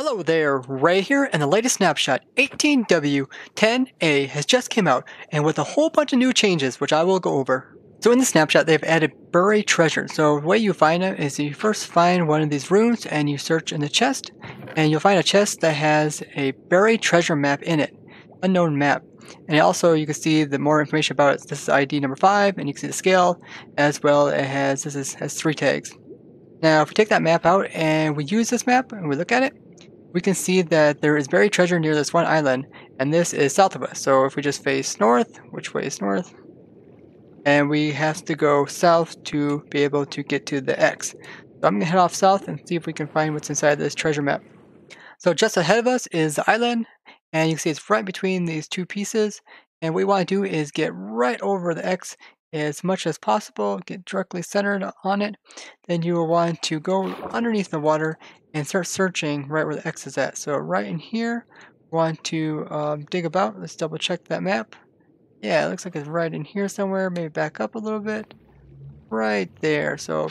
Hello there, Ray here, and the latest Snapshot 18w10a has just came out, and with a whole bunch of new changes, which I will go over. So in the snapshot, they've added buried treasure. So the way you find it is you first find one of these rooms and you search in the chest, and you'll find a chest that has a buried treasure map in it, unknown map. And also you can see the more information about it. This is ID number 5, and you can see the scale, as well it has 3 tags. Now if we take that map out and we use this map and we look at it, we can see that there is buried treasure near this one island, and this is south of us. So if we just face north, which way is north? And we have to go south to be able to get to the X. So I'm going to head off south and see if we can find what's inside this treasure map. So just ahead of us is the island, and you can see it's right between these two pieces. And what we want to do is get right over the X as much as possible, get directly centered on it. Then you will want to go underneath the water and start searching right where the X is at. So right in here, we want to dig about. Let's double check that map. Yeah, it looks like it's right in here somewhere. Maybe back up a little bit. Right there. So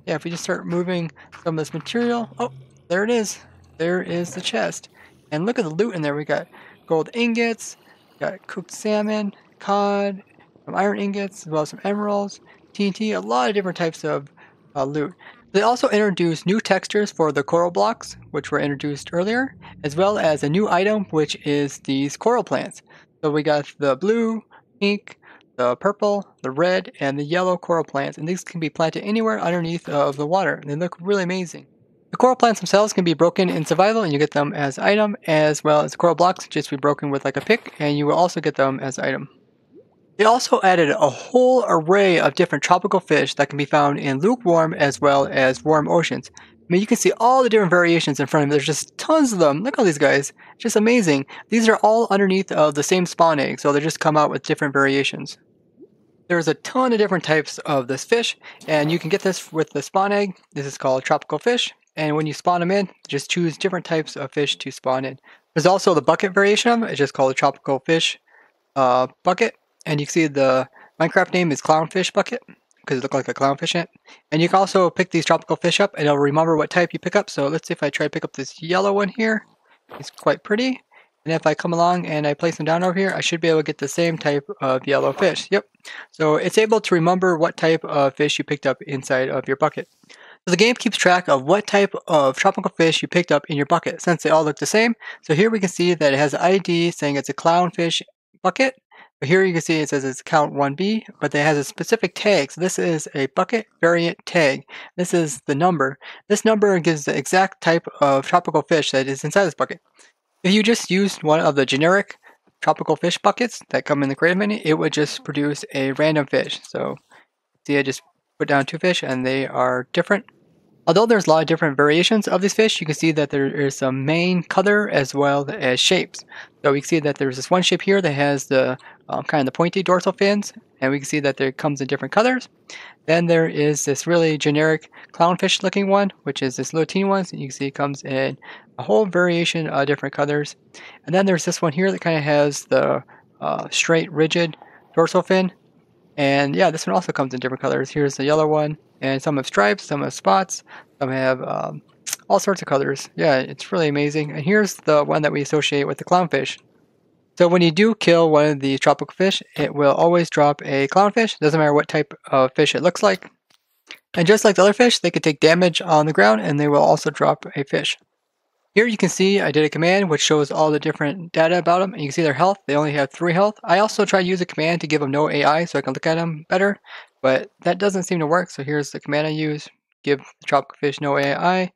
yeah, if we just start moving some of this material. Oh, there it is. There is the chest. And look at the loot in there. We got gold ingots, got cooked salmon, cod, some iron ingots, as well as some emeralds, TNT, a lot of different types of loot. They also introduced new textures for the coral blocks, which were introduced earlier, as well as a new item, which is these coral plants. So we got the blue, pink, the purple, the red, and the yellow coral plants, and these can be planted anywhere underneath of the water. They look really amazing. The coral plants themselves can be broken in survival, and you get them as item, as well as coral blocks just be broken with like a pick, and you will also get them as item. They also added a whole array of different tropical fish that can be found in lukewarm as well as warm oceans. I mean, you can see all the different variations in front of me. There's just tons of them. Look at all these guys. Just amazing. These are all underneath of the same spawn egg, so they just come out with different variations. There's a ton of different types of this fish, and you can get this with the spawn egg. This is called tropical fish, and when you spawn them in, just choose different types of fish to spawn in. There's also the bucket variation of it. It's just called a tropical fish bucket. And you can see the Minecraft name is Clownfish Bucket, because it looks like a clownfish in it. And you can also pick these tropical fish up, and it'll remember what type you pick up. So let's see if I try to pick up this yellow one here. It's quite pretty. And if I come along and I place them down over here, I should be able to get the same type of yellow fish. Yep. So it's able to remember what type of fish you picked up inside of your bucket. So the game keeps track of what type of tropical fish you picked up in your bucket, since they all look the same. So here we can see that it has an ID saying it's a clownfish bucket. But here you can see it says it's count 1B, but it has a specific tag. So this is a bucket variant tag. This is the number. This number gives the exact type of tropical fish that is inside this bucket. If you just used one of the generic tropical fish buckets that come in the creative menu, it would just produce a random fish. So see, I just put down 2 fish and they are different. Although there's a lot of different variations of these fish, you can see that there is some main color as well as shapes. So we can see that there's this one shape here that has the kind of the pointy dorsal fins, and we can see that it comes in different colors. Then there is this really generic clownfish looking one, which is this little teeny one. So you can see it comes in a whole variation of different colors. And then there's this one here that kind of has the straight, rigid dorsal fin. And yeah, this one also comes in different colors. Here's the yellow one, and some have stripes, some have spots, some have all sorts of colors. Yeah, it's really amazing. And here's the one that we associate with the clownfish. So when you do kill one of the tropical fish, it will always drop a clownfish. Doesn't matter what type of fish it looks like. And just like the other fish, they can take damage on the ground, and they will also drop a fish. Here you can see I did a command which shows all the different data about them, and you can see their health. They only have 3 health. I also tried to use a command to give them no AI so I can look at them better, but that doesn't seem to work. So here's the command I use: give the tropical fish no AI,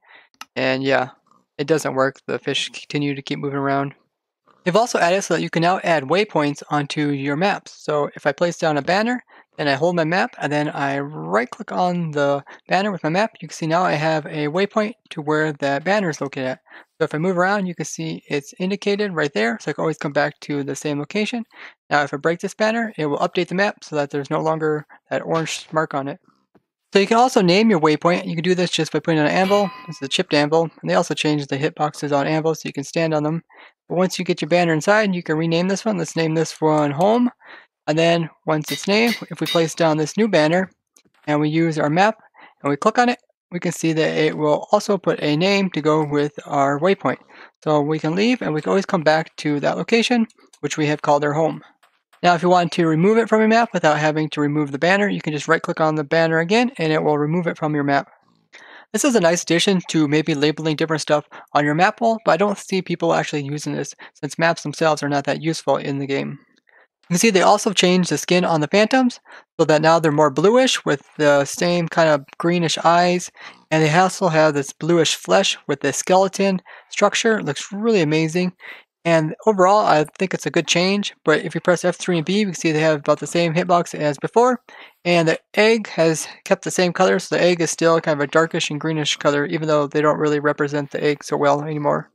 and yeah, it doesn't work. The fish continue to keep moving around. They've also added so that you can now add waypoints onto your maps. So if I place down a banner, then I hold my map, and then I right click on the banner with my map, you can see now I have a waypoint to where that banner is located at. So if I move around, you can see it's indicated right there, so I can always come back to the same location. Now if I break this banner, it will update the map so that there's no longer that orange mark on it. So you can also name your waypoint. You can do this just by putting on an anvil. This is a chipped anvil, and they also changed the hitboxes on anvils so you can stand on them. But once you get your banner inside, you can rename this one. Let's name this one home. And then once it's named, if we place down this new banner and we use our map and we click on it, we can see that it will also put a name to go with our waypoint. So we can leave and we can always come back to that location, which we have called our home. Now, if you want to remove it from your map without having to remove the banner, you can just right-click on the banner again, and it will remove it from your map. This is a nice addition to maybe labeling different stuff on your map wall, but I don't see people actually using this since maps themselves are not that useful in the game. You can see they also changed the skin on the phantoms so that now they're more bluish with the same kind of greenish eyes, and they also have this bluish flesh with the skeleton structure. It looks really amazing. And overall, I think it's a good change, but if you press F3 and B, we can see they have about the same hitbox as before, and the egg has kept the same color, so the egg is still kind of a darkish and greenish color, even though they don't really represent the egg so well anymore.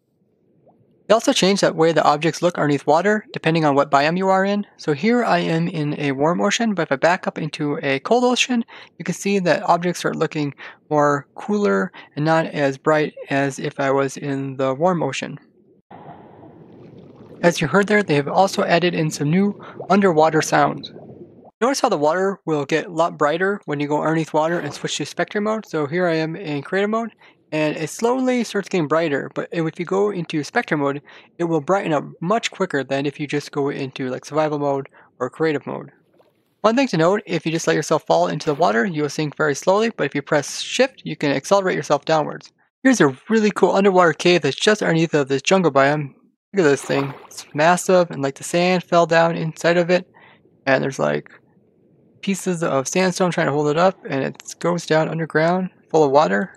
They also changed that way the objects look underneath water, depending on what biome you are in. So here I am in a warm ocean, but if I back up into a cold ocean, you can see that objects are looking more cooler and not as bright as if I was in the warm ocean. As you heard there, they have also added in some new underwater sounds. Notice how the water will get a lot brighter when you go underneath water and switch to spectrum mode. So here I am in creative mode, and it slowly starts getting brighter, but if you go into spectrum mode, it will brighten up much quicker than if you just go into like survival mode or creative mode. One thing to note, if you just let yourself fall into the water, you will sink very slowly, but if you press shift, you can accelerate yourself downwards. Here's a really cool underwater cave that's just underneath of this jungle biome. Look at this thing. It's massive, and like the sand fell down inside of it, and there's like pieces of sandstone trying to hold it up, and it goes down underground full of water.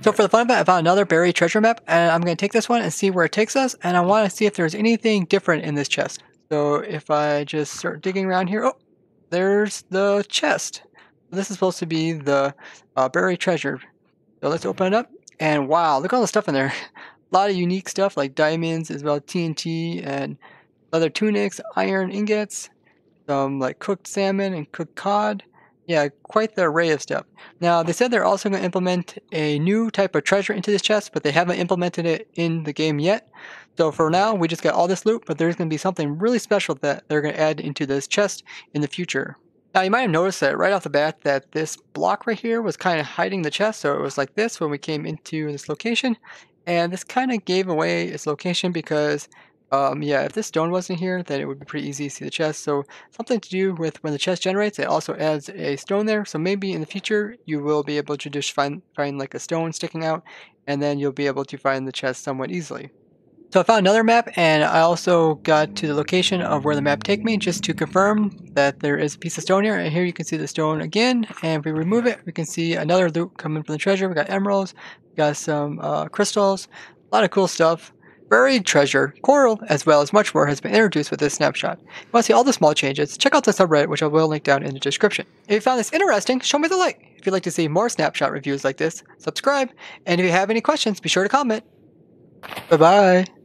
So for the fun of it, I found another buried treasure map, and I'm going to take this one and see where it takes us, and I want to see if there's anything different in this chest. So if I just start digging around here, oh, there's the chest. This is supposed to be the buried treasure. So let's open it up, and wow, look at all the stuff in there. A lot of unique stuff like diamonds as well as TNT and leather tunics, iron ingots, some like cooked salmon and cooked cod. Yeah, quite the array of stuff. Now, they said they're also going to implement a new type of treasure into this chest, but they haven't implemented it in the game yet. So for now, we just got all this loot, but there's going to be something really special that they're going to add into this chest in the future. Now, you might have noticed that right off the bat that this block right here was kind of hiding the chest, so it was like this when we came into this location. And this kind of gave away its location because, yeah, if this stone wasn't here, then it would be pretty easy to see the chest. So something to do with when the chest generates, it also adds a stone there. So maybe in the future, you will be able to just find like a stone sticking out, and then you'll be able to find the chest somewhat easily. So I found another map, and I also got to the location of where the map take me just to confirm that there is a piece of stone here. And here you can see the stone again, and if we remove it, we can see another loot coming from the treasure. We got emeralds, we got some crystals, a lot of cool stuff. Buried treasure, coral, as well as much more has been introduced with this snapshot. If you want to see all the small changes, check out the subreddit, which I will link down in the description. If you found this interesting, show me the like. If you'd like to see more snapshot reviews like this, subscribe. And if you have any questions, be sure to comment. Bye-bye.